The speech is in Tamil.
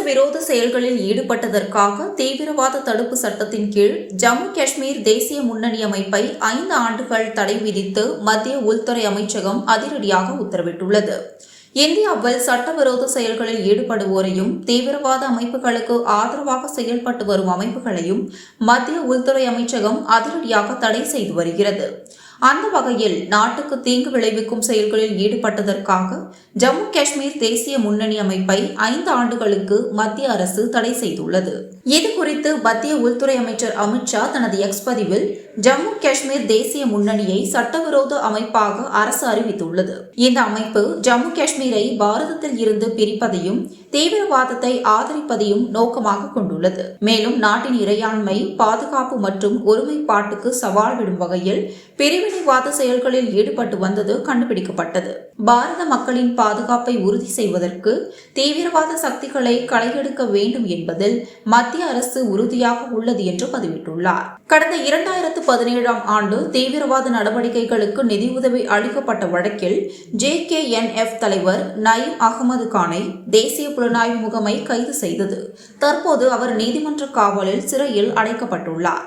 சட்டவிரோத செயல்களில் ஈடுபட்டதற்காக தீவிரவாத தடுப்பு சட்டத்தின் கீழ் ஜம்மு காஷ்மீர் தேசிய முன்னணி அமைப்பை 5 ஆண்டுகள் தடை விதித்து மத்திய உள்துறை அமைச்சகம் அதிரடியாக உத்தரவிட்டுள்ளது. இந்தியாவில் சட்டவிரோத செயல்களில் ஈடுபடுவோரையும் தீவிரவாத அமைப்புகளுக்கு ஆதரவாக செயல்பட்டு வரும் அமைப்புகளையும் மத்திய உள்துறை அமைச்சகம் அதிரடியாக தடை செய்து வருகிறது. அந்த வகையில் நாட்டுக்கு தீங்கு விளைவிக்கும் செயல்களில் ஈடுபட்டதற்காக ஜம்மு காஷ்மீர் தேசிய முன்னணி அமைப்பை 5 ஆண்டுகளுக்கு மத்திய அரசு தடை செய்துள்ளது. இதுகுறித்து மத்திய உள்துறை அமைச்சர் அமித்ஷா தனது எக்ஸ் பதிவில் ஜம்மு காஷ்மீர் தேசிய முன்னணியை சட்டவிரோத அமைப்பாக அரசு அறிவித்துள்ளது. இந்த அமைப்பு ஜம்மு காஷ்மீரை பாரதத்தில் இருந்து பிரிப்பதையும் தீவிரவாதத்தை ஆதரிப்பதையும் நோக்கமாக கொண்டுள்ளது. மேலும் நாட்டின் இறையாண்மை, பாதுகாப்பு மற்றும் ஒருமைப்பாட்டுக்கு சவால் விடும் வகையில் பிரிவினைவாத செயல்களில் ஈடுபட்டு வந்தது கண்டுபிடிக்கப்பட்டது. பாரத மக்களின் பாதுகாப்பை உறுதி செய்வதற்கு தீவிரவாத சக்திகளை களையெடுக்க வேண்டும் என்பதில் மத்திய அரசு உறுதியாக உள்ளது என்று பதிவிட்டுள்ளார். கடந்த 2017ஆம் ஆண்டு தீவிரவாத நடவடிக்கைகளுக்கு நிதியுதவி அளிக்கப்பட்ட வழக்கில் JKNF தலைவர் நயீம் அகமது கானை தேசிய புலனாய்வு முகமை கைது செய்தது. தற்போது அவர் நீதிமன்ற காவலில் சிறையில் அடைக்கப்பட்டுள்ளார்.